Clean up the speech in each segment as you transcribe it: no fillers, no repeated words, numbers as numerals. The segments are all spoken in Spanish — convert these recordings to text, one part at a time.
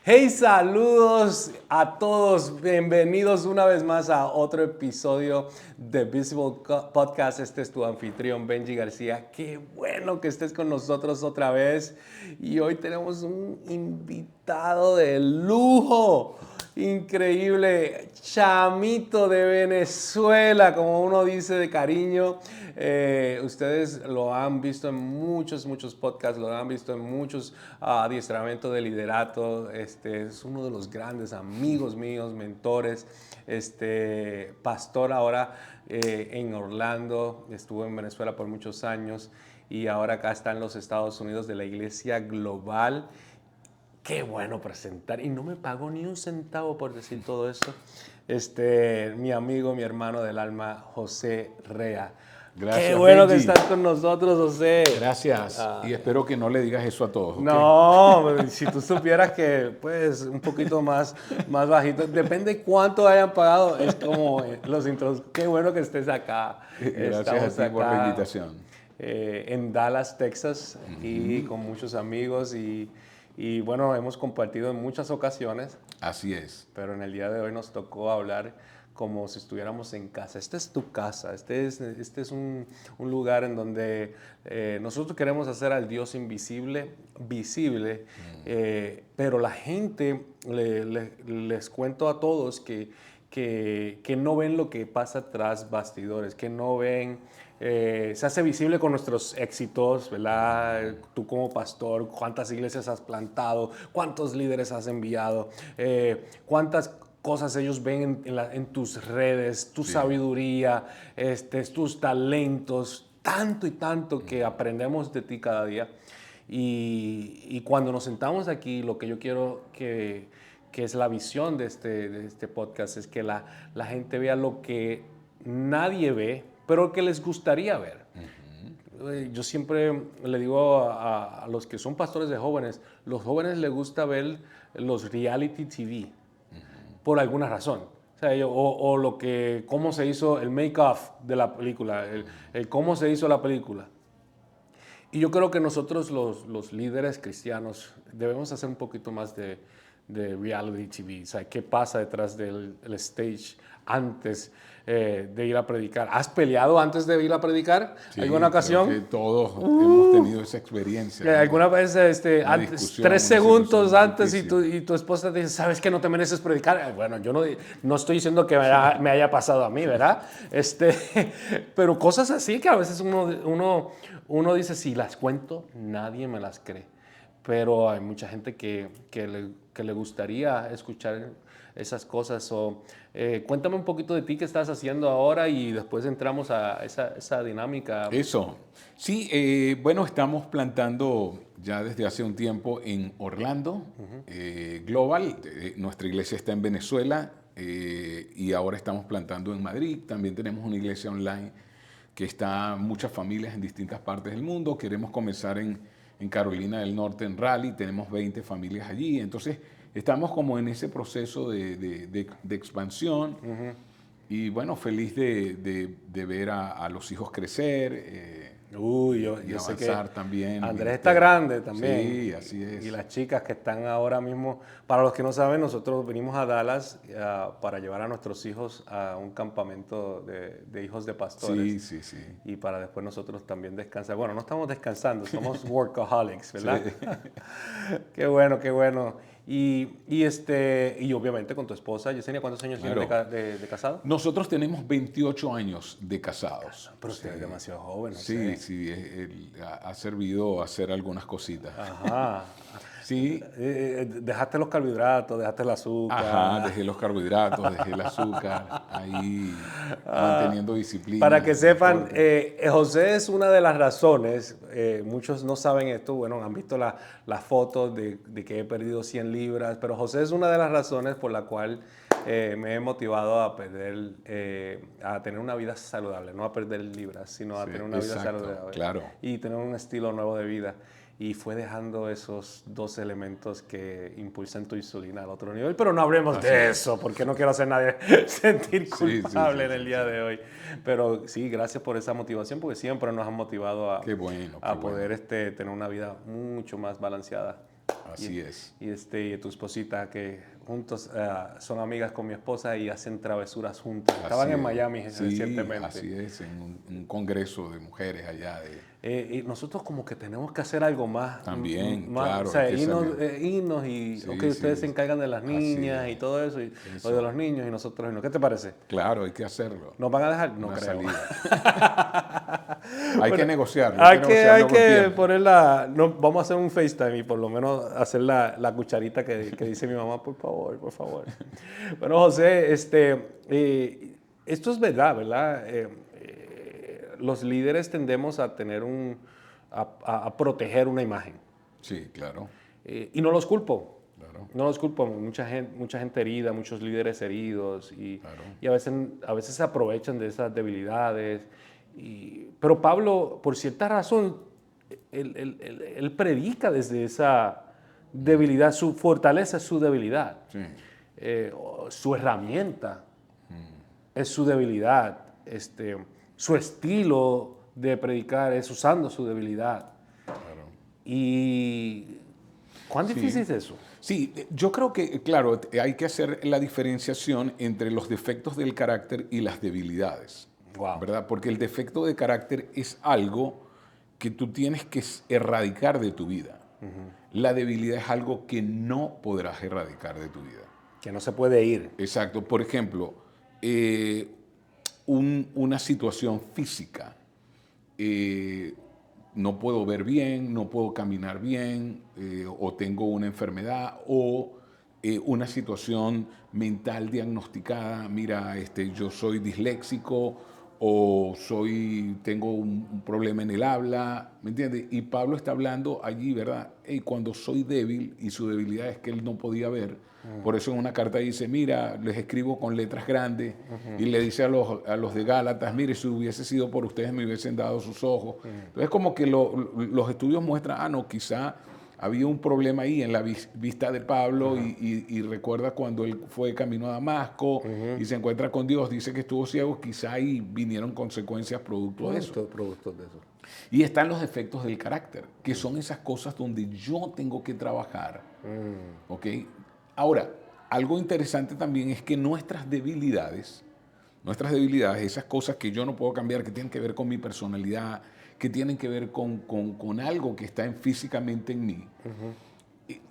Hey, saludos a todos. Bienvenidos una vez más a otro episodio de Visible Podcast. Este es tu anfitrión, Benji García. Qué bueno que estés con nosotros otra vez. Y hoy tenemos un invitado de lujo. Increíble, chamito de Venezuela, como uno dice de cariño. Ustedes lo han visto en muchos podcasts, lo han visto en muchos adiestramientos de liderato. Es uno de los grandes amigos míos, mentores. Pastor ahora en Orlando, estuvo en Venezuela por muchos años y ahora acá está en los Estados Unidos de la Iglesia Global. Qué bueno presentar. Y no me pagó ni un centavo por decir todo esto. Mi amigo, mi hermano del alma, José Rea. Gracias, Qué bueno Benji. que estás con nosotros, José. Gracias. Y espero que no le digas eso a todos. ¿Okay? No, si tú supieras que, pues, un poquito más bajito. Depende cuánto hayan pagado. Es como los intros. Qué bueno que estés acá. Gracias a ti por la invitación. En Dallas, Texas, y con muchos amigos y bueno, hemos compartido en muchas ocasiones. Así es. Pero en el día de hoy nos tocó hablar como si estuviéramos en casa. Esta es tu casa, este es un lugar en donde nosotros queremos hacer al Dios invisible visible, pero la gente, les cuento a todos que no ven lo que pasa tras bastidores, que no ven. Se hace visible con nuestros éxitos, ¿verdad? Tú como pastor, cuántas iglesias has plantado, cuántos líderes has enviado, cuántas cosas ellos ven en tus redes, tu sabiduría, tus talentos, tanto y tanto que aprendemos de ti cada día. Y cuando nos sentamos aquí, lo que yo quiero que es la visión de este podcast, es que la gente vea lo que nadie ve, pero que les gustaría ver. Yo siempre le digo a los que son pastores de jóvenes, los jóvenes les gusta ver los reality TV por alguna razón. O sea, cómo se hizo el make-off de la película, el cómo se hizo la película. Y yo creo que nosotros los líderes cristianos debemos hacer un poquito más de reality TV. O sea, ¿qué pasa detrás del stage antes de ir a predicar? ¿Has peleado antes de ir a predicar? Sí, ¿Alguna ocasión? creo que todos hemos tenido esa experiencia. ¿No? ¿Alguna vez antes, 3 segundos antes y difícil. tu esposa te dice, ¿sabes que no te mereces predicar? Bueno, yo no estoy diciendo que me haya pasado a mí, ¿verdad? Pero cosas así que a veces uno dice, si las cuento, nadie me las cree. Pero hay mucha gente que le gustaría escuchar esas cosas. Cuéntame un poquito de ti, qué estás haciendo ahora y después entramos a esa dinámica. Eso. Sí, bueno, estamos plantando ya desde hace un tiempo en Orlando, Global. Nuestra iglesia está en Venezuela y ahora estamos plantando en Madrid. También tenemos una iglesia online que está muchas familias en distintas partes del mundo. Queremos comenzar en Carolina del Norte, en Raleigh. Tenemos 20 familias allí. Entonces, estamos como en ese proceso de expansión. Y bueno, feliz de ver a los hijos crecer. Yo y sé que avanzar también. Andrés está grande también. Sí, así es. Y las chicas que están ahora mismo, para los que no saben, nosotros venimos a Dallas para llevar a nuestros hijos a un campamento de hijos de pastores. Sí, sí, sí. Y para después nosotros también descansar. Bueno, no estamos descansando, somos workaholics, ¿verdad? Sí. Qué bueno, qué bueno. Y obviamente con tu esposa, Yesenia, ¿cuántos años tienes de casado? Nosotros tenemos 28 años de casados. Pero usted es demasiado joven. Sí, sí, él ha servido a hacer algunas cositas. Ajá. Sí. Dejaste los carbohidratos, dejaste el azúcar. Ajá, dejé los carbohidratos, dejé el azúcar, ahí manteniendo disciplina. Para que sepan, José es una de las razones, muchos no saben esto, bueno, han visto las fotos de que he perdido 100 libras, pero José es una de las razones por la cual me he motivado a tener una vida saludable, no a perder libras, sino a tener una vida saludable. Claro. Y tener un estilo nuevo de vida. Y fue dejando esos dos elementos que impulsan tu insulina al otro nivel. Pero no hablemos de eso, porque no quiero hacer a nadie sentir culpable en el día de hoy. Pero sí, gracias por esa motivación, porque siempre nos han motivado a poder tener una vida mucho más balanceada. Así es. Y tu esposita, que juntos son amigas con mi esposa y hacen travesuras juntas. Estaban en Miami recientemente. Así es, en un congreso de mujeres allá. Y nosotros como que tenemos que hacer algo más. También, más, claro, o sea, hay que irnos, salir. irnos y, Sí, ok, ustedes se sí, encargan de las así niñas es. y todo eso, y Eso. lo de los niños y nosotros no. ¿Qué te parece? Claro, hay que hacerlo. ¿Nos van a dejar? No Una creo. salida. Hay Bueno, que negociarlo, hay con que tiempo. poner vamos a hacer un FaceTime y por lo menos hacer la cucharita que dice mi mamá, por favor, por favor. Bueno, José, esto es verdad, ¿verdad? Los líderes tendemos a tener a proteger una imagen. Sí, claro, Y no los culpo. claro, No los culpo. Mucha gente herida, muchos líderes heridos claro. y a veces se aprovechan de esas debilidades. Pero Pablo, por cierta razón, él predica desde esa debilidad. Su fortaleza es su debilidad. Sí, Su herramienta es su debilidad. Su estilo de predicar es usando su debilidad. claro. ¿Y cuán difícil es eso? Sí, yo creo que, claro, hay que hacer la diferenciación entre los defectos del carácter y las debilidades, Wow. ¿verdad? Porque el defecto de carácter es algo que tú tienes que erradicar de tu vida. La debilidad es algo que no podrás erradicar de tu vida. Que no se puede ir. Exacto. Por ejemplo, una situación física. No puedo ver bien, no puedo caminar bien, o tengo una enfermedad, o una situación mental diagnosticada. Mira, yo soy disléxico, o tengo un problema en el habla, ¿me entiendes? Y Pablo está hablando allí, ¿verdad? Cuando soy débil, y su debilidad es que él no podía ver. Por eso en una carta dice, mira, les escribo con letras grandes, y le dice a los de Gálatas, mire, si hubiese sido por ustedes me hubiesen dado sus ojos. Entonces como que los estudios muestran, no, quizá había un problema ahí en la vista de Pablo, y recuerda cuando él fue camino a Damasco y se encuentra con Dios, dice que estuvo ciego, quizá ahí vinieron consecuencias producto de eso. Productos de eso. Y están los defectos del carácter, que son esas cosas donde yo tengo que trabajar. ¿Ok? Ahora, algo interesante también es que nuestras debilidades, esas cosas que yo no puedo cambiar, que tienen que ver con mi personalidad, que tienen que ver con algo que está físicamente en mí,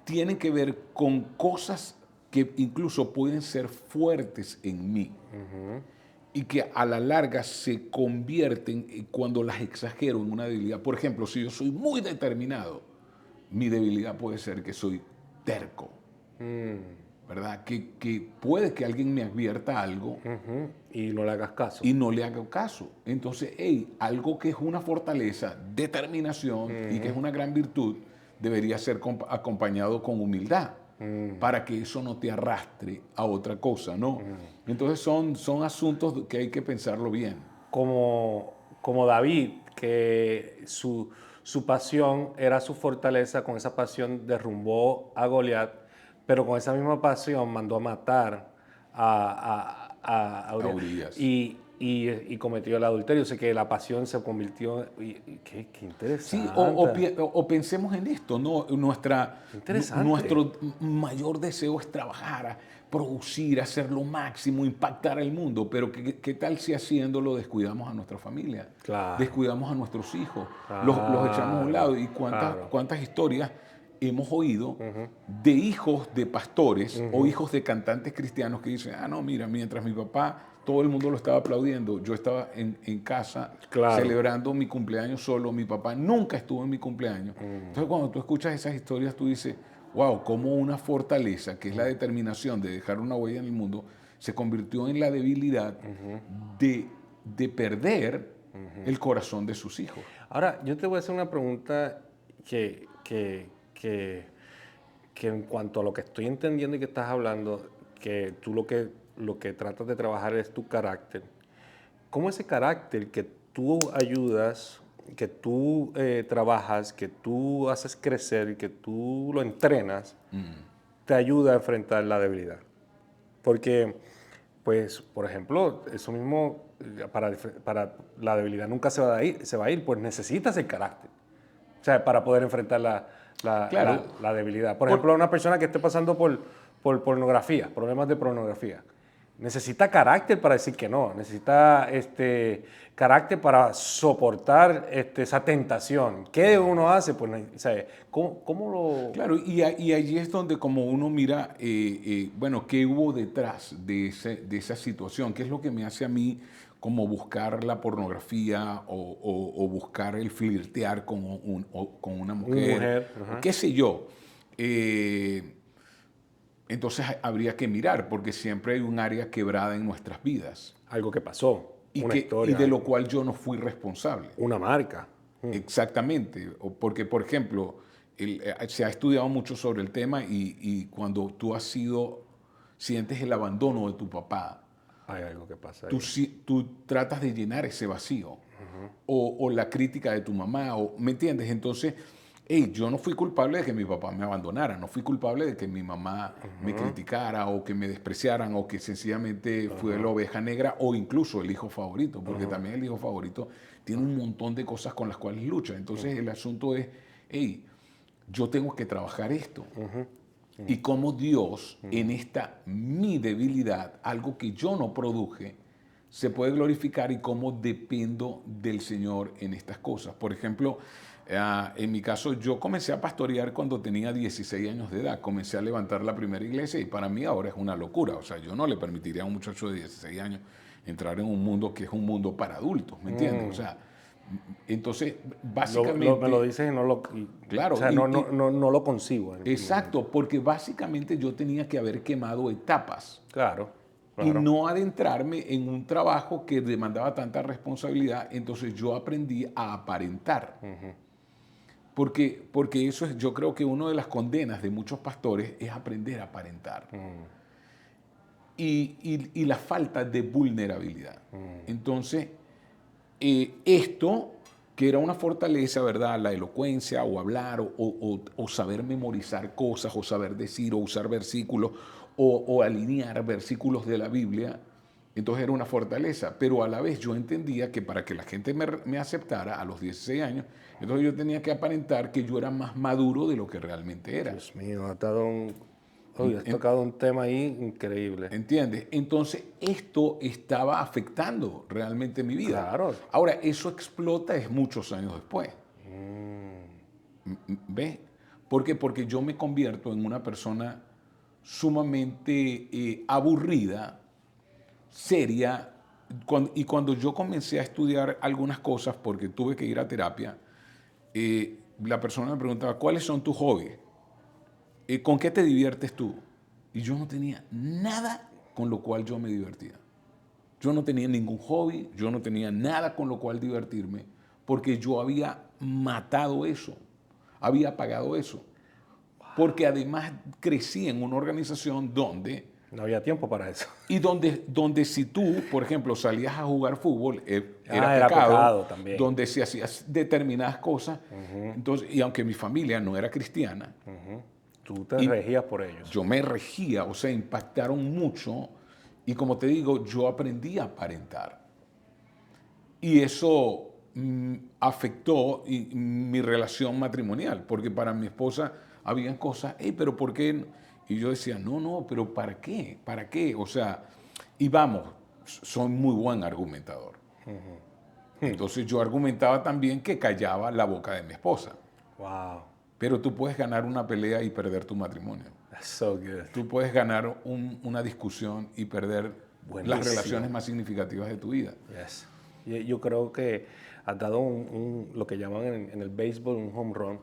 tienen que ver con cosas que incluso pueden ser fuertes en mí. Y que a la larga se convierten, cuando las exagero, en una debilidad. Por ejemplo, si yo soy muy determinado, mi debilidad puede ser que soy terco, ¿verdad? Que puede que alguien me advierta algo Y no le hagas caso. y no le haga caso. Entonces, algo que es una fortaleza, determinación, y que es una gran virtud, debería ser acompañado con humildad, para que eso no te arrastre a otra cosa, ¿no? Entonces son asuntos que hay que pensarlo bien. Como David, que su pasión era su fortaleza, con esa pasión derrumbó a Goliat, pero con esa misma pasión mandó a matar a Urias. y cometió el adulterio. O sea que la pasión se convirtió. Qué Sí, interesante. o pensemos en esto, ¿no? Interesante. Nuestro mayor deseo es trabajar, producir, hacer lo máximo, impactar al mundo, pero ¿qué tal si haciéndolo descuidamos a nuestra familia? Claro. Descuidamos a nuestros hijos, los echamos a un lado. ¿Y cuántas historias hemos oído de hijos de pastores o hijos de cantantes cristianos que dicen, no, mira, mientras mi papá, todo el mundo lo estaba aplaudiendo, yo estaba en casa celebrando mi cumpleaños solo, mi papá nunca estuvo en mi cumpleaños. Entonces cuando tú escuchas esas historias, tú dices, wow, cómo una fortaleza, que es la determinación de dejar una huella en el mundo, se convirtió en la debilidad de perder el corazón de sus hijos. Ahora, yo te voy a hacer una pregunta que en cuanto a lo que estoy entendiendo y que estás hablando, que tú lo que tratas de trabajar es tu carácter. ¿Cómo ese carácter que tú ayudas, que tú trabajas, que tú haces crecer, que tú lo entrenas, te ayuda a enfrentar la debilidad? Porque, pues, por ejemplo, eso mismo, para la debilidad nunca se va a ir, pues necesitas el carácter. O sea, para poder enfrentar Claro. la debilidad. Por ejemplo, una persona que esté pasando por pornografía, problemas de pornografía, necesita carácter para decir que no, necesita carácter para soportar esa tentación. ¿Qué uno hace? Pues, ¿sabe? ¿Cómo lo...? Claro, y allí es donde como uno mira, bueno, qué hubo detrás de esa situación, qué es lo que me hace a mí como buscar la pornografía o buscar el flirtear con con una mujer, Ajá. qué sé yo. Entonces habría que mirar, porque siempre hay un área quebrada en nuestras vidas Algo que pasó, una y historia, de lo cual yo no fui responsable. una marca. Exactamente, porque por ejemplo, se ha estudiado mucho sobre el tema y cuando tú sientes el abandono de tu papá, Hay algo que pasa ahí. tú tratas de llenar ese vacío o la crítica de tu mamá, ¿me entiendes? Entonces, hey, yo no fui culpable de que mi papá me abandonara, no fui culpable de que mi mamá me criticara o que me despreciaran o que sencillamente fue la oveja negra o incluso el hijo favorito, porque también el hijo favorito tiene un montón de cosas con las cuales lucha. Entonces el asunto es, hey, yo tengo que trabajar esto. Y cómo Dios en esta mi debilidad, algo que yo no produje, se puede glorificar y cómo dependo del Señor en estas cosas. Por ejemplo, en mi caso, yo comencé a pastorear cuando tenía 16 años de edad. Comencé a levantar la primera iglesia y para mí ahora es una locura. O sea, yo no le permitiría a un muchacho de 16 años entrar en un mundo que es un mundo para adultos, ¿me entiendes? O sea, entonces, básicamente... Me lo dices y no lo... Claro. O sea, no lo concibo. Exacto, porque básicamente yo tenía que haber quemado etapas. Claro. Y no adentrarme en un trabajo que demandaba tanta responsabilidad, entonces yo aprendí a aparentar. Porque eso es, yo creo que una de las condenas de muchos pastores es aprender a aparentar. Y la falta de vulnerabilidad. Entonces, esto, que era una fortaleza, ¿verdad? La elocuencia o hablar o saber memorizar cosas o saber decir o usar versículos o alinear versículos de la Biblia, entonces era una fortaleza, pero a la vez yo entendía que para que la gente me aceptara a los 16 años, entonces yo tenía que aparentar que yo era más maduro de lo que realmente era. Dios mío, has tocado un tema ahí increíble. ¿Entiendes? Entonces esto estaba afectando realmente mi vida. Claro. Ahora, eso explota es muchos años después. ¿Ves? ¿Por qué? Porque yo me convierto en una persona sumamente aburrida, seria, y cuando yo comencé a estudiar algunas cosas, porque tuve que ir a terapia, la persona me preguntaba, ¿cuáles son tus hobbies? ¿Con qué te diviertes tú? Y yo no tenía nada con lo cual yo me divertía. Yo no tenía ningún hobby, yo no tenía nada con lo cual divertirme, porque yo había matado eso, había apagado eso. Porque además crecí en una organización donde... No había tiempo para eso. Y donde si tú, por ejemplo, salías a jugar fútbol, Era pecado también. donde si hacías determinadas cosas, entonces, y aunque mi familia no era cristiana, Tú te regías por ellos. yo me regía, o sea, impactaron mucho, y como te digo, yo aprendí a aparentar. Y eso afectó mi relación matrimonial, porque para mi esposa habían cosas, hey, pero ¿por qué? Y yo decía, no, pero ¿para qué? ¿Para qué? O sea, y vamos, soy muy buen argumentador. Entonces yo argumentaba también que callaba la boca de mi esposa. Wow. Pero tú puedes ganar una pelea y perder tu matrimonio. That's so good. Tú puedes ganar una discusión y perder Buenísimo. las relaciones más significativas de tu vida. Yes. Yo creo que has dado lo que llaman en el béisbol un home run,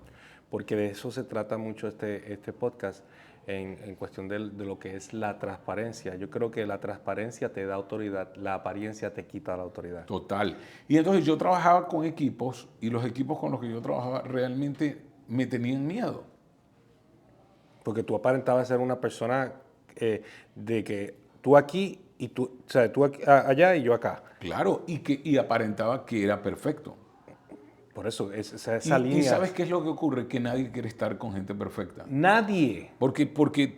porque de eso se trata mucho este podcast en cuestión de lo que es la transparencia. Yo creo que la transparencia te da autoridad, la apariencia te quita la autoridad. Total. Y entonces yo trabajaba con equipos y los equipos con los que yo trabajaba realmente me tenían miedo. Porque tú aparentabas ser una persona de que tú aquí y tú, o sea, tú aquí, allá y yo acá. Claro, y aparentaba que era perfecto. Por eso, esa línea. ¿Y sabes qué es lo que ocurre? Que nadie quiere estar con gente perfecta. Nadie. Porque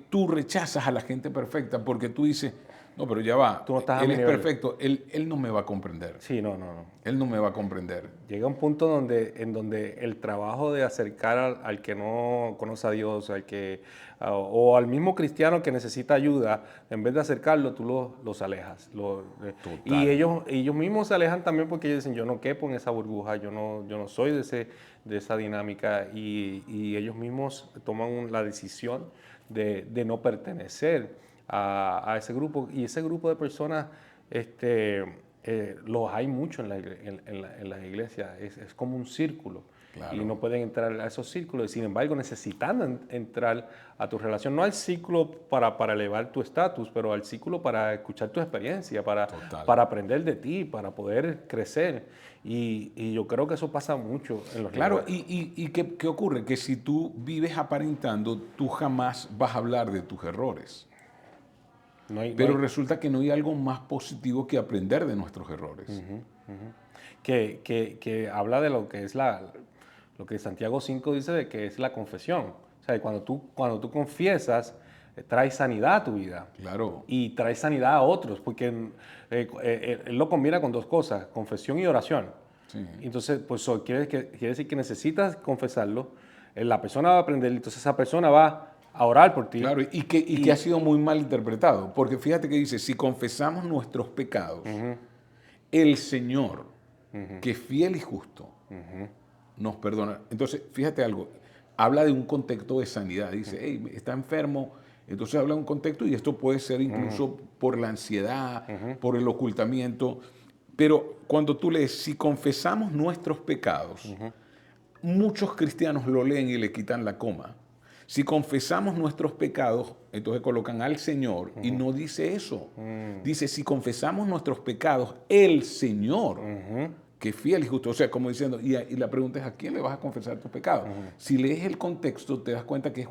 tú rechazas a la gente perfecta, porque tú dices, No, pero ya va. Tú no estás a Él mi es nivel. perfecto. Él no me va a comprender. Sí, no, no, no. Él no me va a comprender. Llega un punto en donde el trabajo de acercar al que no conoce a Dios, o al mismo cristiano que necesita ayuda, en vez de acercarlo, tú los alejas. Y Total. ellos mismos se alejan también porque ellos dicen, yo no quepo en esa burbuja, yo no soy de esa dinámica. Y ellos mismos toman la decisión de no pertenecer a ese grupo. Y ese grupo de personas, los hay mucho en las iglesias, es como un círculo. Claro. Y no pueden entrar a esos círculos, y sin embargo necesitan entrar a tu relación, no al círculo para elevar tu estatus, pero al círculo para escuchar tu experiencia, Total. para aprender de ti, para poder crecer. Y yo creo que eso pasa mucho en los Claro, lugares. y ¿qué ocurre? Que si tú vives aparentando, tú jamás vas a hablar de tus errores. Pero resulta que no hay algo más positivo que aprender de nuestros errores. Que habla de lo que es lo que Santiago 5 dice de que es la confesión. O sea, cuando tú confiesas, traes sanidad a tu vida. Claro. Y traes sanidad a otros, porque él lo combina con dos cosas, confesión y oración. Sí. Entonces, pues quiere decir que necesitas confesarlo, la persona va a aprender, entonces esa persona va a orar por ti. Claro, y que ha sido muy mal interpretado. Porque fíjate que dice, si confesamos nuestros pecados, el Señor, que es fiel y justo, nos perdona. Entonces, fíjate algo, habla de un contexto de sanidad. Dice, hey, está enfermo. Entonces habla de un contexto y esto puede ser incluso por la ansiedad, por el ocultamiento. Pero cuando tú lees, si confesamos nuestros pecados, muchos cristianos lo leen y le quitan la coma. Si confesamos nuestros pecados, entonces colocan al Señor y no dice eso. Dice, si confesamos nuestros pecados, el Señor, que es fiel y justo. O sea, como diciendo, y la pregunta es, ¿a quién le vas a confesar tus pecados? Si lees el contexto, te das cuenta que es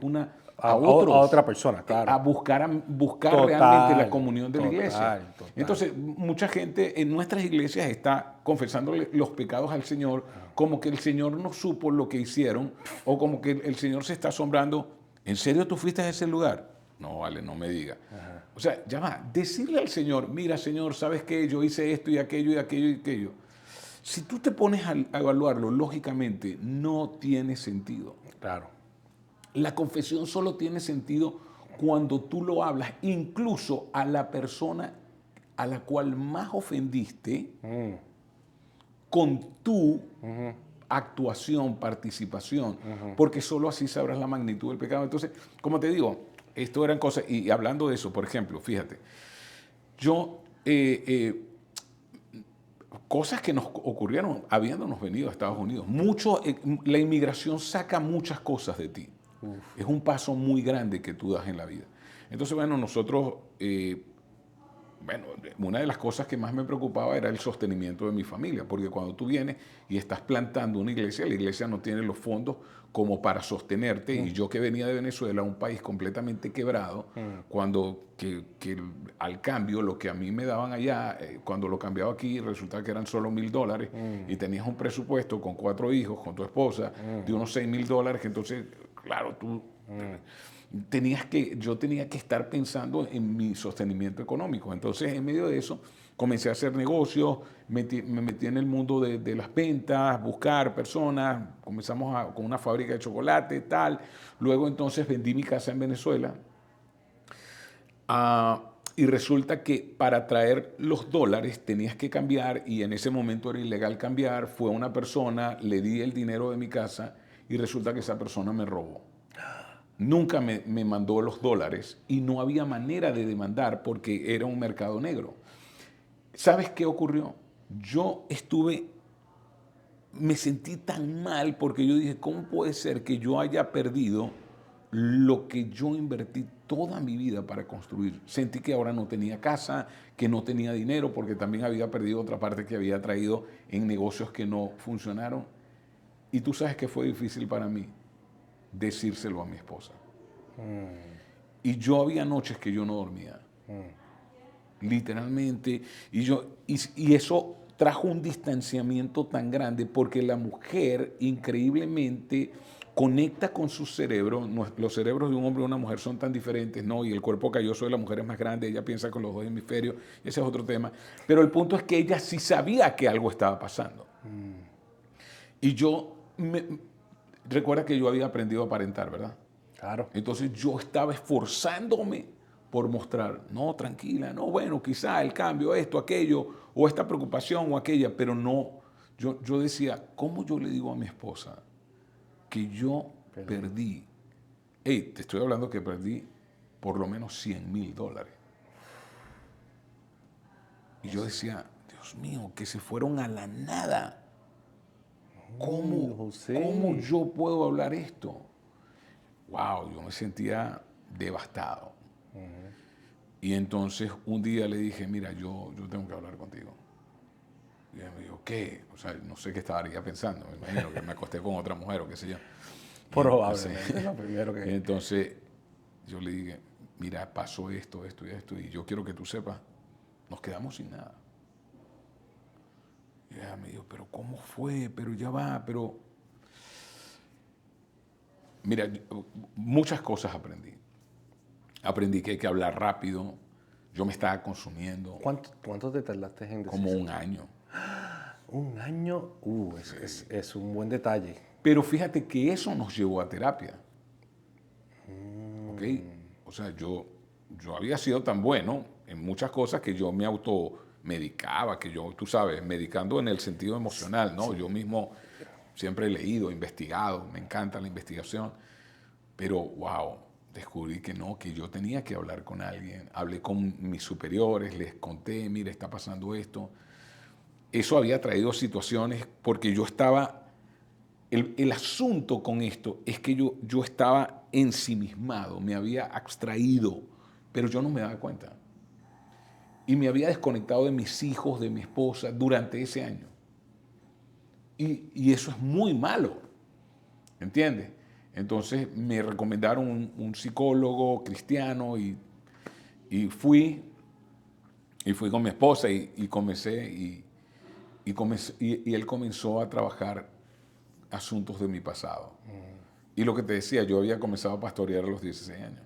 a otros. A otra persona, claro. A buscar Total, realmente la comunión de la iglesia. Total. Entonces, mucha gente en nuestras iglesias está confesándole los pecados al Señor, como que el Señor no supo lo que hicieron, o como que el Señor se está asombrando. ¿En serio tú fuiste a ese lugar? No, vale, no me diga. O sea, ya va, decirle al Señor, mira, Señor, ¿sabes qué? Yo hice esto y aquello y aquello y aquello. Si tú te pones a evaluarlo, lógicamente, no tiene sentido. Claro. La confesión solo tiene sentido cuando tú lo hablas, incluso a la persona a la cual más ofendiste con tu actuación, participación, porque solo así sabrás la magnitud del pecado. Entonces, como te digo, esto eran cosas, y hablando de eso, por ejemplo, fíjate, yo, cosas que nos ocurrieron habiéndonos venido a Estados Unidos. La inmigración saca muchas cosas de ti. Es un paso muy grande que tú das en la vida. Entonces, bueno, nosotros, una de las cosas que más me preocupaba era el sostenimiento de mi familia, porque cuando tú vienes y estás plantando una iglesia, la iglesia no tiene los fondos como para sostenerte, y yo que venía de Venezuela, un país completamente quebrado, cuando al cambio lo que a mí me daban allá, cuando lo cambiaba aquí, resultaba que eran solo $1,000, y tenías un presupuesto con 4 hijos, con tu esposa, de unos $6,000, que entonces, claro, tú... yo tenía que estar pensando en mi sostenimiento económico. Entonces, en medio de eso, comencé a hacer negocios, me metí en el mundo de las ventas, buscar personas, comenzamos con una fábrica de chocolate, tal. Luego, entonces, vendí mi casa en Venezuela. Y resulta que para traer los dólares tenías que cambiar, y en ese momento era ilegal cambiar. Fue una persona, le di el dinero de mi casa y resulta que esa persona me robó. Nunca me mandó los dólares y no había manera de demandar porque era un mercado negro. ¿Sabes qué ocurrió? Me sentí tan mal porque yo dije, ¿cómo puede ser que yo haya perdido lo que yo invertí toda mi vida para construir? Sentí que ahora no tenía casa, que no tenía dinero, porque también había perdido otra parte que había traído en negocios que no funcionaron. Y tú sabes que fue difícil para mí decírselo a mi esposa. Y yo había noches que yo no dormía. Literalmente. Y eso trajo un distanciamiento tan grande porque la mujer, increíblemente, conecta con su cerebro. Los cerebros de un hombre y una mujer son tan diferentes, ¿no? Y el cuerpo calloso de la mujer es más grande, ella piensa con los dos hemisferios, ese es otro tema. Pero el punto es que ella sí sabía que algo estaba pasando. Y recuerda que yo había aprendido a aparentar, ¿verdad? Claro. Entonces yo estaba esforzándome por mostrar, no, tranquila, no, bueno, quizá el cambio, esto, aquello, o esta preocupación o aquella, pero no, yo decía, ¿cómo yo le digo a mi esposa que yo perdí? Hey, te estoy hablando que perdí por lo menos $100,000. Y yo decía, Dios mío, que se fueron a la nada. ¿Cómo yo puedo hablar esto? Wow, yo me sentía devastado. Y entonces un día le dije, mira, yo tengo que hablar contigo. Y ella me dijo, ¿qué? O sea, no sé qué estaría pensando. Me imagino que me acosté con otra mujer o qué sé yo. Probablemente es lo primero que... Entonces yo le dije, mira, pasó esto, esto y esto, y yo quiero que tú sepas, nos quedamos sin nada. Y ella me dijo, pero ¿cómo fue? Pero ya va, pero... Mira, muchas cosas aprendí. Aprendí que hay que hablar rápido. Yo me estaba consumiendo. ¿Cuánto te tardaste en decir Como eso? un año. Un año, es un buen detalle. Pero fíjate que eso nos llevó a terapia. ¿Ok? O sea, yo había sido tan bueno en muchas cosas que yo me automedicaba, que yo, tú sabes, medicando en el sentido emocional, ¿no? Sí. Yo mismo siempre he leído, investigado, me encanta la investigación, pero wow, descubrí que no, que yo tenía que hablar con alguien. Hablé con mis superiores, les conté, mira, está pasando esto. Eso había traído situaciones porque yo estaba... El asunto con esto es que yo estaba ensimismado, me había abstraído, pero yo no me daba cuenta. Y me había desconectado de mis hijos, de mi esposa, durante ese año. Y eso es muy malo, ¿entiendes? Entonces me recomendaron un psicólogo cristiano y fui con mi esposa y él comenzó a trabajar asuntos de mi pasado. Y lo que te decía, yo había comenzado a pastorear a los 16 años.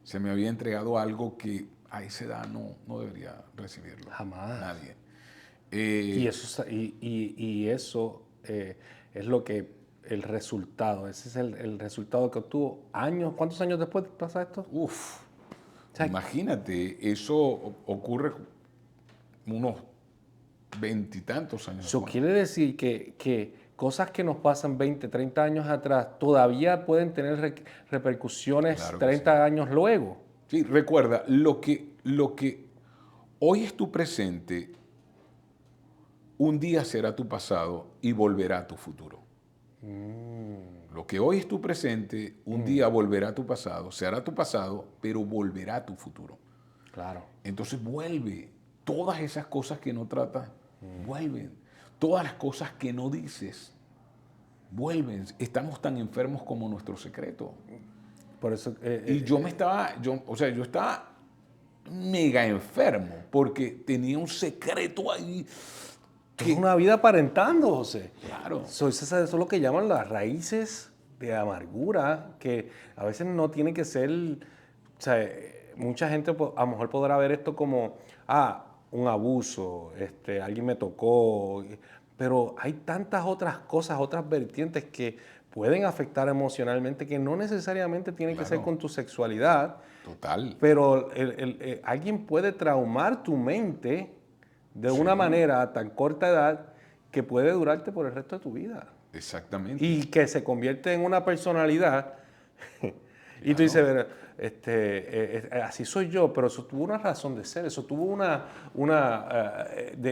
Se me había entregado algo que a esa edad no debería recibirlo. Jamás. Nadie. Y eso es lo que, el resultado, ese es el resultado que obtuvo años. ¿Cuántos años después pasa esto? Uf, imagínate, eso ocurre unos 20 y tantos años. Eso quiere decir que cosas que nos pasan 20, 30 años atrás todavía pueden tener repercusiones, claro, 30 sí. años luego. Sí, recuerda, lo que hoy es tu presente, un día será tu pasado y volverá a tu futuro. Lo que hoy es tu presente, un día volverá a tu pasado, será tu pasado, pero volverá a tu futuro. Claro. Entonces vuelve. Todas esas cosas que no tratas, vuelven. Todas las cosas que no dices, vuelven. Estamos tan enfermos como nuestro secreto. Por eso, y yo estaba mega enfermo porque tenía un secreto ahí. Es una vida aparentando, José. Claro. Eso es lo que llaman las raíces de amargura, que a veces no tiene que ser... O sea, mucha gente a lo mejor podrá ver esto como, un abuso, alguien me tocó, pero hay tantas otras cosas, otras vertientes que pueden afectar emocionalmente que no necesariamente tienen que ser con tu sexualidad. Total. Pero alguien puede traumar tu mente de una manera a tan corta edad que puede durarte por el resto de tu vida. Exactamente. Y que se convierte en una personalidad. Y tú dices, así soy yo, pero eso tuvo una razón de ser, eso tuvo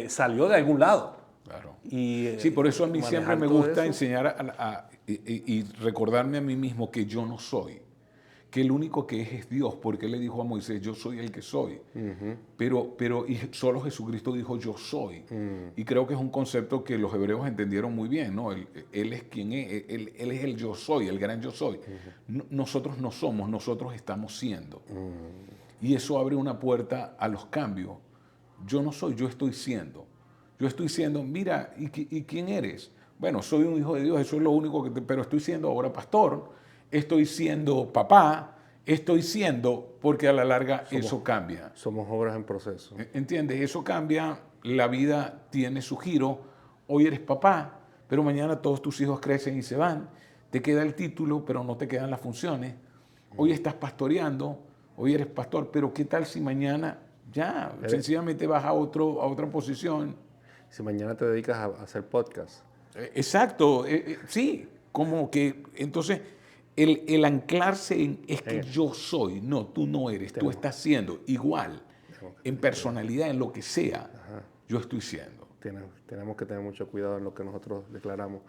salió de algún lado. Claro. Sí, por eso a mí siempre me gusta enseñar y recordarme a mí mismo que yo no soy, que el único que es Dios, porque Él le dijo a Moisés, yo soy el que soy. Pero y solo Jesucristo dijo, yo soy. Y creo que es un concepto que los hebreos entendieron muy bien, ¿no? Él es quien es, él es el yo soy, el gran yo soy. Nosotros no somos, nosotros estamos siendo. Y eso abre una puerta a los cambios. Yo no soy, yo estoy siendo. Yo estoy siendo, mira, ¿y quién eres? bueno, soy un hijo de Dios, eso es lo único pero estoy siendo ahora pastor, estoy siendo papá, estoy siendo, porque a la larga eso cambia. Somos obras en proceso. ¿Entiendes? Eso cambia, la vida tiene su giro, hoy eres papá, pero mañana todos tus hijos crecen y se van, te queda el título, pero no te quedan las funciones, hoy estás pastoreando, hoy eres pastor, pero ¿qué tal si mañana ya sencillamente vas a otra posición? Si mañana te dedicas a hacer podcast. Exacto, sí, como que entonces el anclarse en es que yo soy, no, tú no eres, tú estás siendo igual, en personalidad, en lo que sea, yo estoy siendo. Tenemos que tener mucho cuidado en lo que nosotros declaramos.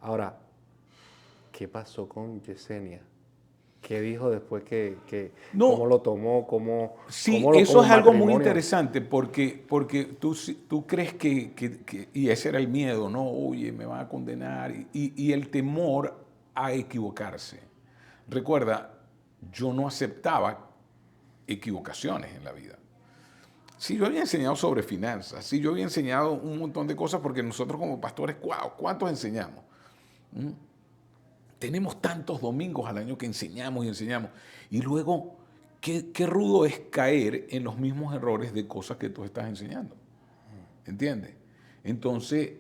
Ahora, ¿qué pasó con Yesenia? ¿Qué dijo después No, cómo lo tomó? Sí, cómo eso es algo muy matrimonio? interesante porque tú crees y ese era el miedo, ¿no? Oye, me van a condenar y el temor a equivocarse. Recuerda, yo no aceptaba equivocaciones en la vida. Sí, yo había enseñado sobre finanzas, sí, yo había enseñado un montón de cosas porque nosotros como pastores, ¿cuántos enseñamos? Tenemos tantos domingos al año que enseñamos y enseñamos. Y luego, qué rudo es caer en los mismos errores de cosas que tú estás enseñando. ¿Entiendes? Entonces,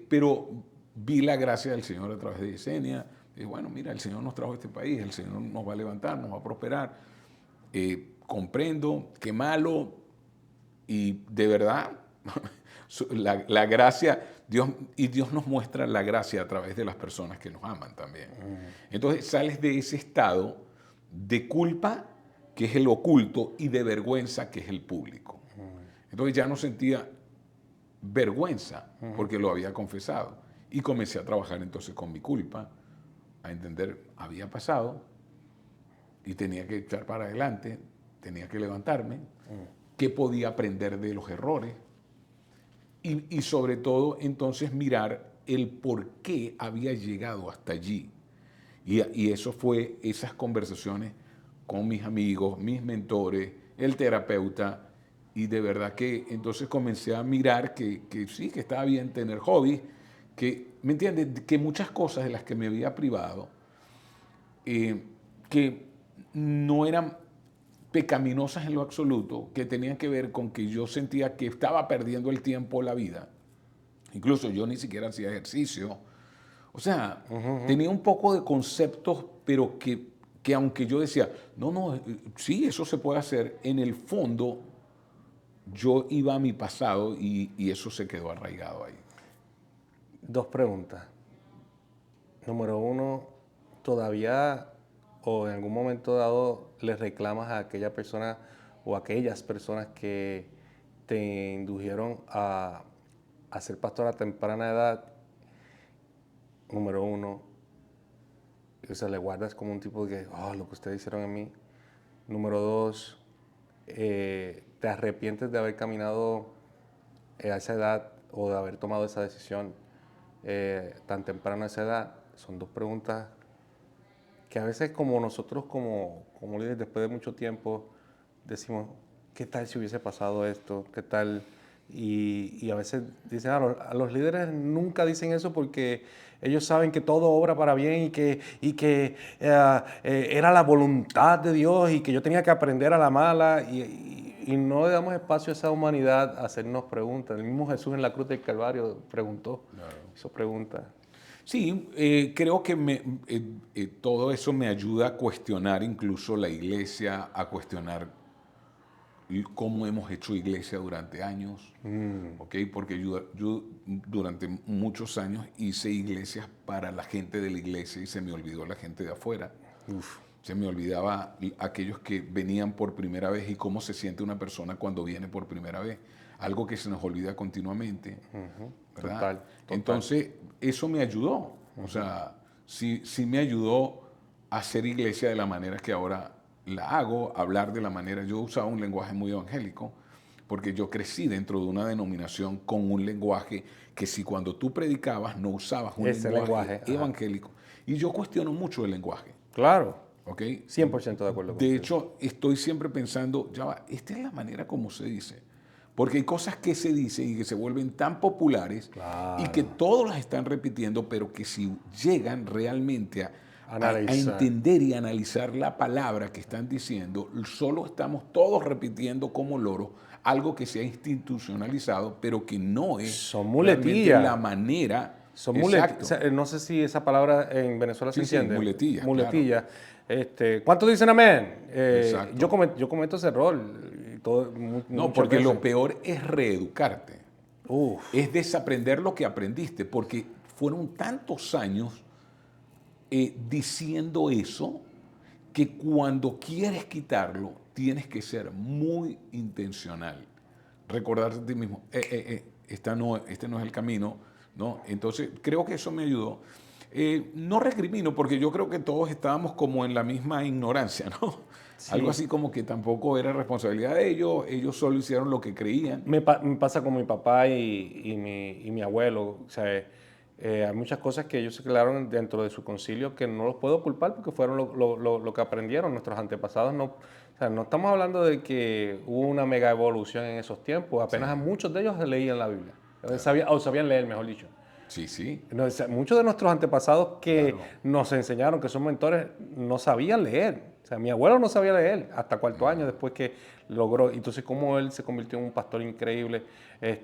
pero vi la gracia del Señor a través de Yesenia. Y bueno, mira, el Señor nos trajo a este país, el Señor nos va a levantar, nos va a prosperar. Comprendo, qué malo. Y de verdad, la gracia, Dios nos muestra la gracia a través de las personas que nos aman también. Entonces sales de ese estado de culpa, que es el oculto, y de vergüenza, que es el público. Entonces ya no sentía vergüenza porque lo había confesado. Y comencé a trabajar entonces con mi culpa, a entender, había pasado y tenía que echar para adelante, tenía que levantarme, qué podía aprender de los errores y sobre todo entonces mirar el por qué había llegado hasta allí. Y eso fue esas conversaciones con mis amigos, mis mentores, el terapeuta, y de verdad que entonces comencé a mirar que sí, que estaba bien tener hobbies, que, ¿me entiendes? Que muchas cosas de las que me había privado, que no eran pecaminosas en lo absoluto, que tenían que ver con que yo sentía que estaba perdiendo el tiempo, la vida. Incluso yo ni siquiera hacía ejercicio. O sea, tenía un poco de conceptos, pero que aunque yo decía, no, sí, eso se puede hacer, en el fondo yo iba a mi pasado y eso se quedó arraigado ahí. 2 preguntas. Número 1, ¿todavía o en algún momento dado le reclamas a aquella persona o a aquellas personas que te indujeron a ser pastor a temprana edad? Número 1, o sea, le guardas como un tipo de que, lo que ustedes hicieron en mí. Número 2, ¿te arrepientes de haber caminado a esa edad o de haber tomado esa decisión tan temprano a esa edad? Son 2 preguntas que a veces como nosotros como líderes después de mucho tiempo decimos, ¿qué tal si hubiese pasado esto? ¿Qué tal? Y a veces dicen, a los líderes nunca dicen eso porque ellos saben que todo obra para bien y que era la voluntad de Dios y que yo tenía que aprender a la mala y no le damos espacio a esa humanidad a hacernos preguntas. El mismo Jesús en la cruz del Calvario preguntó, hizo preguntas. Sí, creo que todo eso me ayuda a cuestionar incluso la iglesia, a cuestionar cómo hemos hecho iglesia durante años, ¿okay? Porque yo durante muchos años hice iglesias para la gente de la iglesia y se me olvidó la gente de afuera. Se me olvidaba aquellos que venían por primera vez y cómo se siente una persona cuando viene por primera vez. Algo que se nos olvida continuamente. Total. Entonces, eso me ayudó. O sea, sí me ayudó a hacer iglesia de la manera que ahora la hago, hablar de la manera. Yo usaba un lenguaje muy evangélico porque yo crecí dentro de una denominación con un lenguaje que si cuando tú predicabas no usabas un lenguaje evangélico. Y yo cuestiono mucho el lenguaje. Claro. ¿Okay? 100% de acuerdo contigo. De hecho, estoy siempre pensando, ya va, esta es la manera como se dice. Porque hay cosas que se dicen y que se vuelven tan populares y que Claro. todos las están repitiendo, pero que si llegan realmente a Analizar. entender y analizar la palabra que están diciendo, solo estamos todos repitiendo como loros algo que se ha institucionalizado, pero que no es Son realmente muletillas. la manera. Son muletillas. Exacto. No sé si esa palabra en Venezuela se Sí, sí, entiende. muletillas, claro. Muletilla. ¿Cuántos dicen amén? Exacto. Yo cometo ese error y No, muchas porque veces. lo peor es reeducarte. Uf. Es desaprender lo que aprendiste, porque fueron tantos años diciendo eso que cuando quieres quitarlo tienes que ser muy intencional. Recordarte a ti mismo, este no es el camino, ¿no? Entonces creo que eso me ayudó. No recrimino porque yo creo que todos estábamos como en la misma ignorancia, ¿no? Sí. Algo así como que tampoco era responsabilidad de ellos solo hicieron lo que creían. Me pasa con mi papá y mi abuelo. O sea, hay muchas cosas que ellos se quedaron dentro de su concilio que no los puedo culpar porque fueron lo que aprendieron nuestros antepasados. No, o sea, no estamos hablando de que hubo una mega evolución en esos tiempos. Apenas Sí. muchos de ellos leían la Biblia. Claro. O sabían leer, mejor dicho. Sí, sí. No, o sea, muchos de nuestros antepasados que Claro. nos enseñaron, que son mentores, no sabían leer. O sea, mi abuelo no sabía leer hasta cuarto año después que logró. Entonces, cómo él se convirtió en un pastor increíble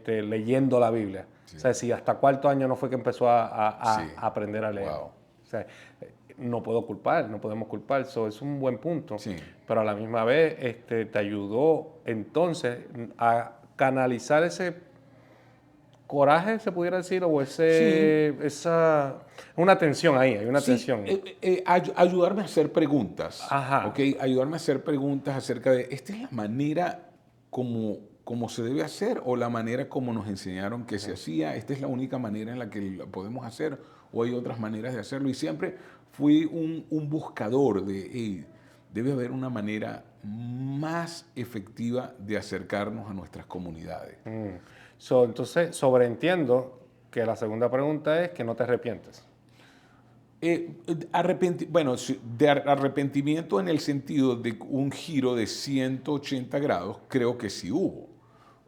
leyendo la Biblia. Sí. O sea, si hasta cuarto año no fue que empezó Sí. a aprender a leer. Wow. O sea, no podemos culpar. Eso es un buen punto. Sí. Pero a la misma vez te ayudó entonces a canalizar ese coraje, se pudiera decir, o Sí. una tensión ahí, hay una Sí, tensión. ayudarme a hacer preguntas. Ajá. ¿Ok? Ayudarme a hacer preguntas acerca de, ¿esta es la manera como se debe hacer o la manera como nos enseñaron que se hacía? ¿Esta es la única manera en la que lo podemos hacer o hay otras maneras de hacerlo? Y siempre fui un buscador de, hey, debe haber una manera más efectiva de acercarnos a nuestras comunidades. Entonces, sobreentiendo que la segunda pregunta es que no te arrepientes. Bueno, de arrepentimiento en el sentido de un giro de 180 grados, creo que sí hubo.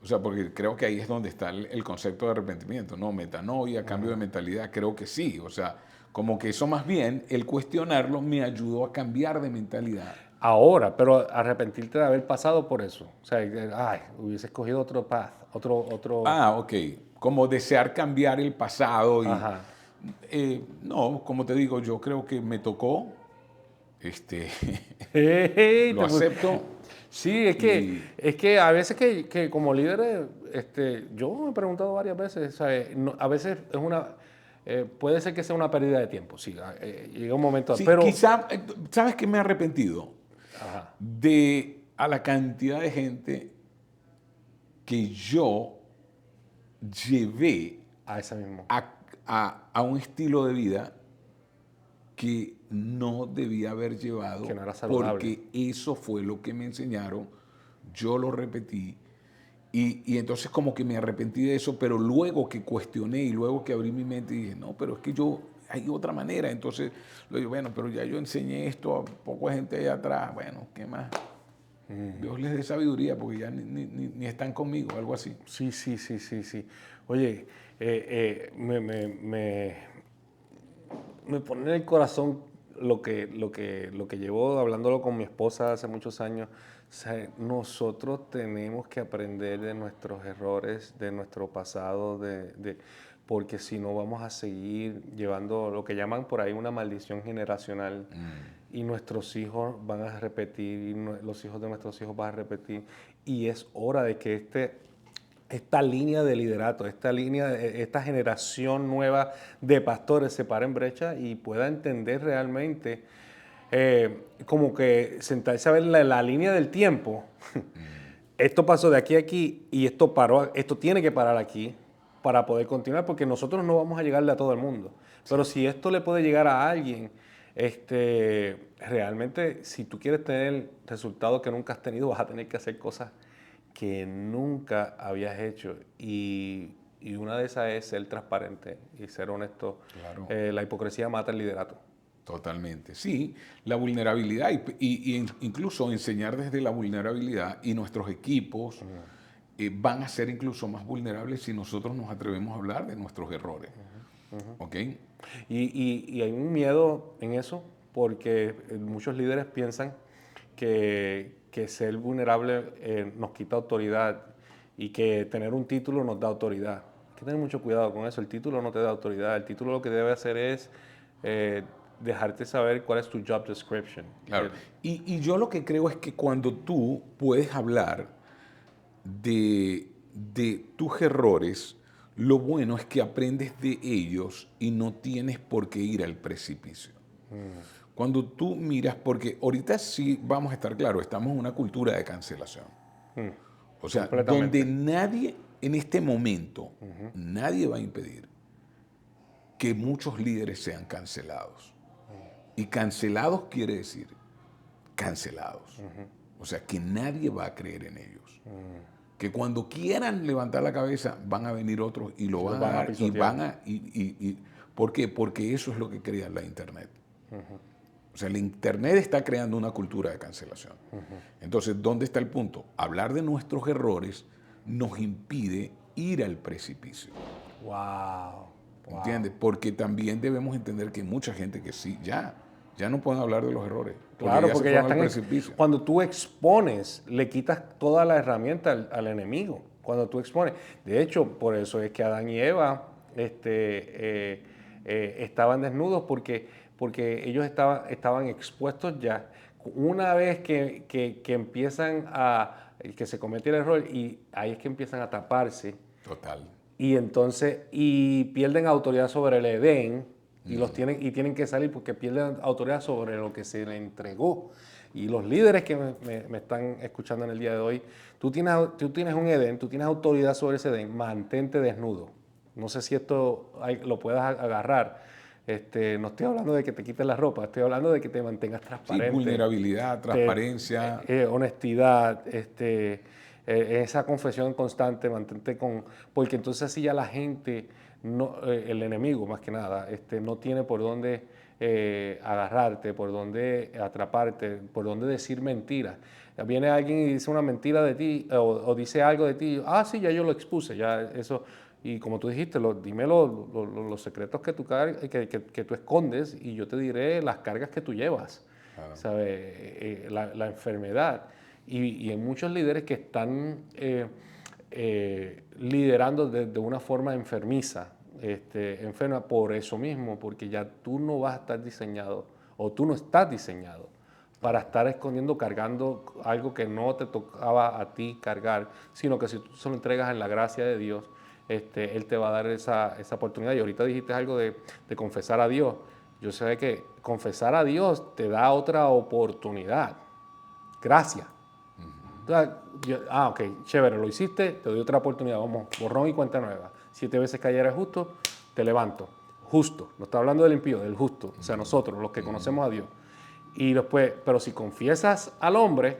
O sea, porque creo que ahí es donde está el concepto de arrepentimiento, ¿no? Metanoia, cambio de mentalidad, creo que sí. O sea, como que eso más bien, el cuestionarlo me ayudó a cambiar de mentalidad. Ahora, pero arrepentirte de haber pasado por eso. O sea, ay, hubiese escogido otro path, otro. Ah, ok. Como desear cambiar el pasado y... Ajá. No, como te digo, yo creo que me tocó, Hey, lo acepto. Sí, es que a veces que como líderes, yo me he preguntado varias veces, ¿sabes? A veces es puede ser que sea una pérdida de tiempo, sí, llega un momento, Sí, pero. quizá, ¿sabes qué me he arrepentido? Ajá. A la cantidad de gente que yo llevé A ese mismo. a un estilo de vida que no debía haber llevado, Que no era saludable. porque eso fue lo que me enseñaron, yo lo repetí, y entonces como que me arrepentí de eso, pero luego que cuestioné y luego que abrí mi mente y dije, no, pero es que hay otra manera, entonces lo digo, bueno, pero ya yo enseñé esto a poca gente allá atrás, bueno, ¿qué más? Dios les dé sabiduría porque ya ni están conmigo, algo así. Sí. Oye, me pone en el corazón lo que llevo hablándolo con mi esposa hace muchos años. O sea, nosotros tenemos que aprender de nuestros errores, de nuestro pasado, porque si no vamos a seguir llevando lo que llaman por ahí una maldición generacional. Y nuestros hijos van a repetir, y los hijos de nuestros hijos van a repetir. Y es hora de que esta línea de liderato, esta generación nueva de pastores se pare en brecha y pueda entender realmente, como que sentarse a ver la línea del tiempo. Esto pasó de aquí a aquí y esto paró, esto tiene que parar aquí para poder continuar, porque nosotros no vamos a llegarle a todo el mundo. Pero si esto le puede llegar a alguien, realmente, si tú quieres tener resultados que nunca has tenido, vas a tener que hacer cosas que nunca habías hecho. Y una de esas es ser transparente y ser honesto. Claro. La hipocresía mata el liderato. Totalmente, sí, la vulnerabilidad y incluso enseñar desde la vulnerabilidad y nuestros equipos van a ser incluso más vulnerables si nosotros nos atrevemos a hablar de nuestros errores. ¿Ok? Y hay un miedo en eso porque muchos líderes piensan que ser vulnerable nos quita autoridad y que tener un título nos da autoridad. Hay que tener mucho cuidado con eso. El título no te da autoridad. El título lo que debe hacer es dejarte saber cuál es tu job description. Claro. Y yo lo que creo es que cuando tú puedes hablar de tus errores, lo bueno es que aprendes de ellos y no tienes por qué ir al precipicio. Cuando tú miras, porque ahorita sí vamos a estar claros, estamos en una cultura de cancelación. O sea, donde nadie, en este momento, nadie va a impedir que muchos líderes sean cancelados. Y cancelados quiere decir cancelados. O sea, que nadie va a creer en ellos. Que cuando quieran levantar la cabeza, van a venir otros y lo van a dar. ¿Por qué? Porque eso es lo que crea la Internet. O sea, la Internet está creando una cultura de cancelación. Entonces, ¿dónde está el punto? Hablar de nuestros errores nos impide ir al precipicio. Wow. ¿Entiendes? Porque también debemos entender que hay mucha gente que sí, ya no pueden hablar de los errores. Claro, porque ya están cuando tú expones, le quitas toda la herramienta al enemigo. Cuando tú expones. De hecho, por eso es que Adán y Eva estaban desnudos porque ellos estaban expuestos ya. Una vez que empiezan que se comete el error, y ahí es que empiezan a taparse. Total. Y entonces, pierden autoridad sobre el Edén, y tienen que salir porque pierden autoridad sobre lo que se les entregó. Y los líderes que me están escuchando en el día de hoy, tú tienes un Edén, tú tienes autoridad sobre ese Edén, mantente desnudo. No sé si esto lo puedas agarrar. No estoy hablando de que te quites la ropa, estoy hablando de que te mantengas transparente. Sí, vulnerabilidad, transparencia. Honestidad, esa confesión constante, mantente porque entonces así ya la gente, el enemigo más que nada, no tiene por dónde agarrarte, por dónde atraparte, por dónde decir mentiras. Viene alguien y dice una mentira de ti o dice algo de ti, sí, ya yo lo expuse, ya eso. Y como tú dijiste, dime los secretos que tú escondes y yo te diré las cargas que tú llevas, ¿sabes? La enfermedad. Y hay muchos líderes que están liderando de una forma enfermiza, enferma por eso mismo, porque ya tú no vas a estar diseñado o tú no estás diseñado para estar escondiendo, cargando algo que no te tocaba a ti cargar, sino que si tú se lo entregas en la gracia de Dios, Él te va a dar esa oportunidad. Y ahorita dijiste algo de confesar a Dios. Yo sé que confesar a Dios te da otra oportunidad. Gracias. Ok, chévere, lo hiciste, te doy otra oportunidad. Vamos, borrón y cuenta nueva. 7 veces que ayer es justo, te levanto. Justo. No está hablando del impío, del justo. O sea, nosotros, los que conocemos a Dios. Y después, pero si confiesas al hombre,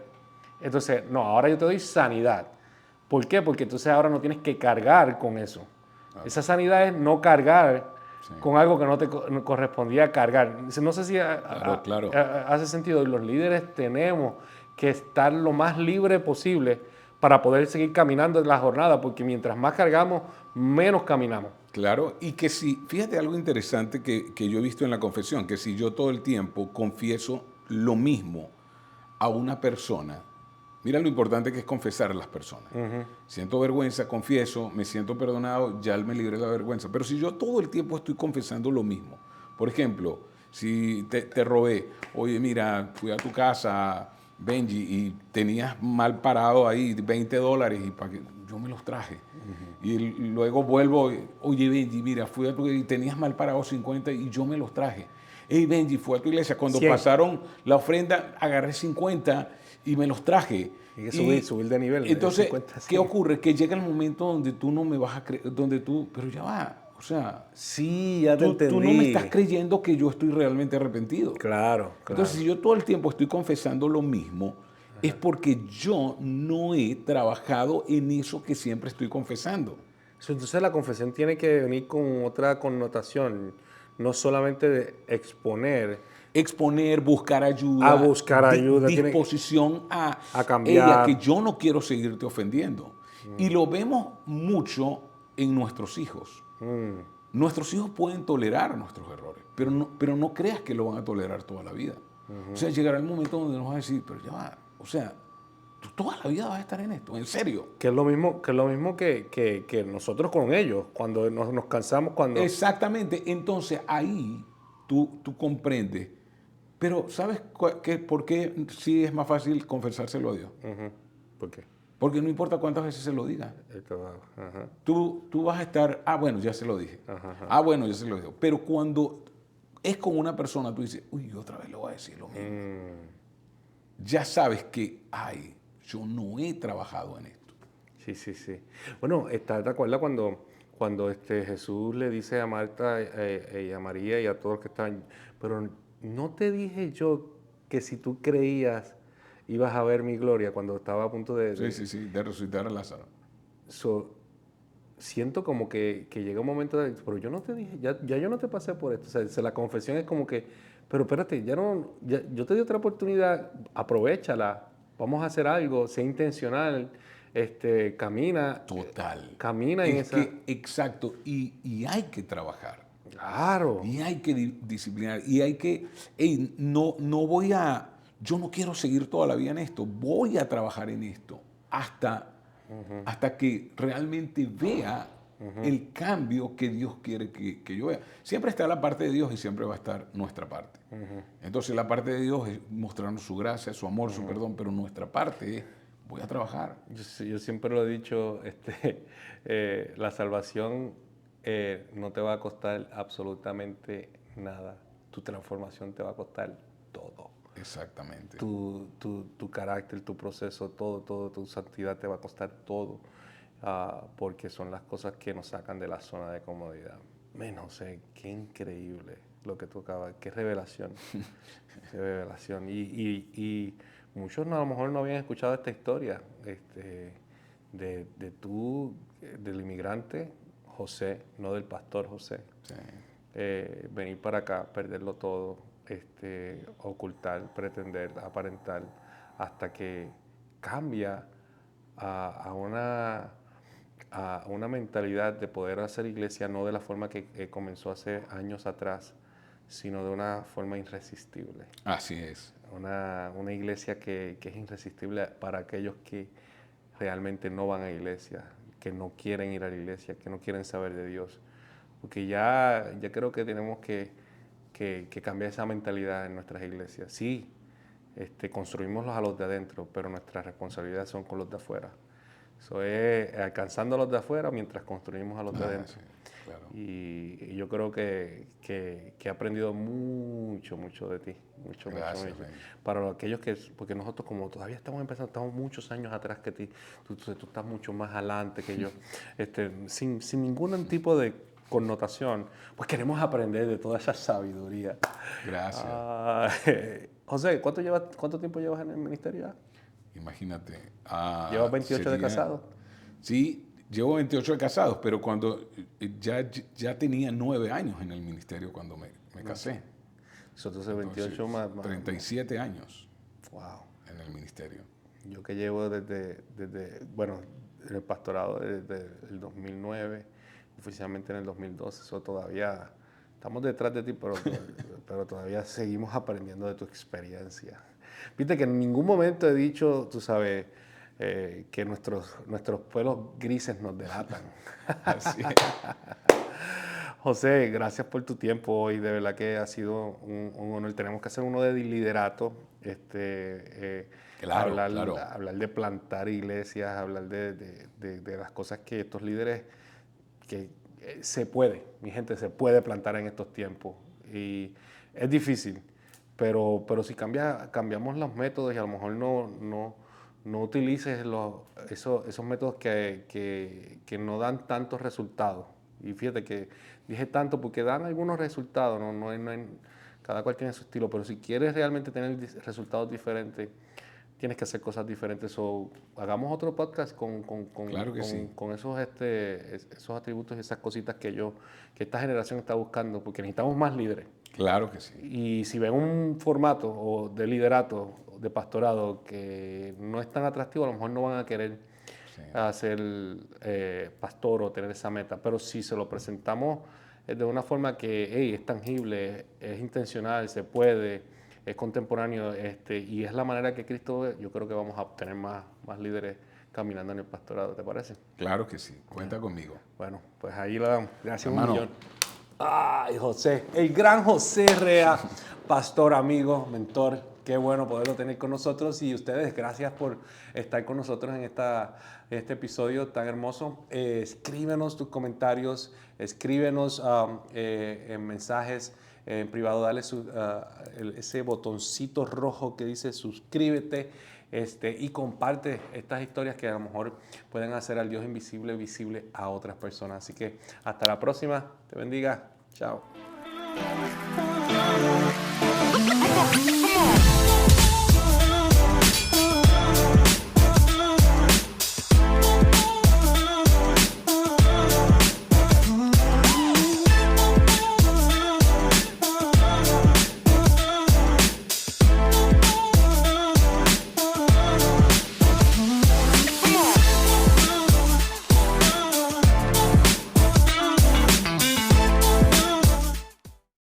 entonces, no, ahora yo te doy sanidad. ¿Por qué? Porque entonces ahora no tienes que cargar con eso. Esa sanidad es no cargar con algo que no te correspondía cargar. No sé si hace sentido. Y los líderes tenemos que estar lo más libre posible para poder seguir caminando en la jornada, porque mientras más cargamos, menos caminamos. Claro, y que si, fíjate algo interesante que yo he visto en la confesión, que si yo todo el tiempo confieso lo mismo a una persona, mira lo importante que es confesar a las personas. Siento vergüenza, confieso, me siento perdonado, ya me libré de la vergüenza. Pero si yo todo el tiempo estoy confesando lo mismo, por ejemplo, si te robé, oye, mira, fui a tu casa, Benji, y tenías mal parado ahí $20 y para que yo me los traje. Y luego vuelvo, oye, Benji, mira, fui a tu y tenías mal parado 50 y yo me los traje. Hey, Benji, fui a tu iglesia, cuando 100. Pasaron la ofrenda, agarré 50 y me los traje. Hay que subir de nivel. Entonces, 50, ¿qué ocurre? Que llega el momento donde tú no me vas a creer, pero ya va, o sea, sí, ya te entendí. Tú no me estás creyendo que yo estoy realmente arrepentido. Claro. Entonces, si yo todo el tiempo estoy confesando lo mismo, es porque yo no he trabajado en eso que siempre estoy confesando. Entonces, la confesión tiene que venir con otra connotación, no solamente de exponer, buscar ayuda, disposición a cambiar. que yo no quiero seguirte ofendiendo. Y lo vemos mucho en nuestros hijos. Nuestros hijos pueden tolerar nuestros errores, pero no creas que lo van a tolerar toda la vida. O sea, llegará el momento donde nos van a decir, pero ya va, o sea, tú toda la vida vas a estar en esto, en serio. Que es lo mismo que nosotros con ellos, cuando nos cansamos, cuando... Exactamente, entonces ahí tú comprendes. Pero ¿sabes por qué sí es más fácil confesárselo a Dios? ¿Por qué? Porque no importa cuántas veces se lo diga. Ajá. Tú vas a estar, bueno, ya se lo dije. Ajá. Bueno, ya se lo dije. Pero cuando es con una persona, tú dices, uy, otra vez le voy a decir lo mismo. Ya sabes que, yo no he trabajado en esto. Sí. Bueno, ¿te acuerdas cuando Jesús le dice a Marta y a María y a todos los que estaban, pero no te dije yo que si tú creías ibas a ver mi gloria cuando estaba a punto de... Sí, de resucitar a Lázaro. Siento como que llega un momento de, pero yo no te dije, ya yo no te pasé por esto. O sea, la confesión es como que, pero espérate, yo te di otra oportunidad, aprovéchala, vamos a hacer algo, sé intencional, camina. Total. Camina en esa... Exacto, y hay que trabajar. Claro. Y hay que disciplinar, y hay que, yo no quiero seguir toda la vida en esto, voy a trabajar en esto hasta que realmente vea el cambio que Dios quiere que yo vea. Siempre está la parte de Dios y siempre va a estar nuestra parte. Entonces la parte de Dios es mostrarnos su gracia, su amor, su perdón, pero nuestra parte es, voy a trabajar. Yo siempre lo he dicho, la salvación no te va a costar absolutamente nada. Tu transformación te va a costar todo. Exactamente. Tu carácter, tu proceso, todo, tu santidad te va a costar todo, porque son las cosas que nos sacan de la zona de comodidad. No sé, qué increíble lo que tú acabas, qué revelación, qué revelación. Y muchos a lo mejor no habían escuchado esta historia del inmigrante José, no del pastor José. Sí. Venir para acá, perderlo todo, ocultar, pretender, aparentar, hasta que cambia a una mentalidad de poder hacer iglesia no de la forma que comenzó hace años atrás, sino de una forma irresistible. Así es. Una iglesia que es irresistible para aquellos que realmente no van a iglesia, que no quieren ir a la iglesia, que no quieren saber de Dios. Porque ya creo que tenemos que cambiar esa mentalidad en nuestras iglesias. Sí, construimos a los de adentro, pero nuestras responsabilidades son con los de afuera. Eso es alcanzando a los de afuera mientras construimos a los de adentro. Sí, claro. Y yo creo que he aprendido mucho de ti. Mucho. Para aquellos porque nosotros como todavía estamos empezando, estamos muchos años atrás que ti, tú estás mucho más adelante que yo, sin ningún tipo de connotación, pues queremos aprender de toda esa sabiduría. Gracias. José, ¿cuánto tiempo llevas en el ministerio? Imagínate. ¿Llevas 28 de casado? Sí, llevo 28 de casados, pero cuando ya tenía 9 años en el ministerio cuando me casé. Entonces 28 más 37 años. Wow. En el ministerio. Yo que llevo desde en el pastorado desde el 2009, oficialmente en el 2012, eso todavía estamos detrás de ti, pero todavía seguimos aprendiendo de tu experiencia. Viste que en ningún momento he dicho, tú sabes, que nuestros pelos grises nos delatan. Así es. José, gracias por tu tiempo hoy, de verdad que ha sido un honor. Tenemos que hacer uno de liderato, Claro. hablar de plantar iglesias, hablar de las cosas que estos líderes, que se puede, mi gente, se puede plantar en estos tiempos. Y es difícil, pero si cambiamos los métodos y a lo mejor no utilices esos métodos que no dan tantos resultados. Y fíjate que dije tanto porque dan algunos resultados, cada cual tiene su estilo, pero si quieres realmente tener resultados diferentes, tienes que hacer cosas diferentes. Hagamos otro podcast con esos atributos y esas cositas que esta generación está buscando, porque necesitamos más líderes. Claro que sí. Y si ven un formato de liderato, de pastorado, que no es tan atractivo, a lo mejor no van a querer a ser pastor o tener esa meta, pero si se lo presentamos de una forma que hey, es tangible, es intencional, se puede, es contemporáneo y es la manera que Cristo ve, yo creo que vamos a obtener más líderes caminando en el pastorado, ¿te parece? Claro que sí, cuenta conmigo. Bueno, pues ahí lo damos. Gracias Hermano. un millón. Ay, José, el gran José Rea, pastor, amigo, mentor. Qué bueno poderlo tener con nosotros y ustedes, gracias por estar con nosotros en este episodio tan hermoso. Escríbenos tus comentarios, escríbenos en mensajes en privado, dale ese botoncito rojo que dice suscríbete y comparte estas historias que a lo mejor pueden hacer al Dios invisible visible a otras personas. Así que hasta la próxima, te bendiga, chao.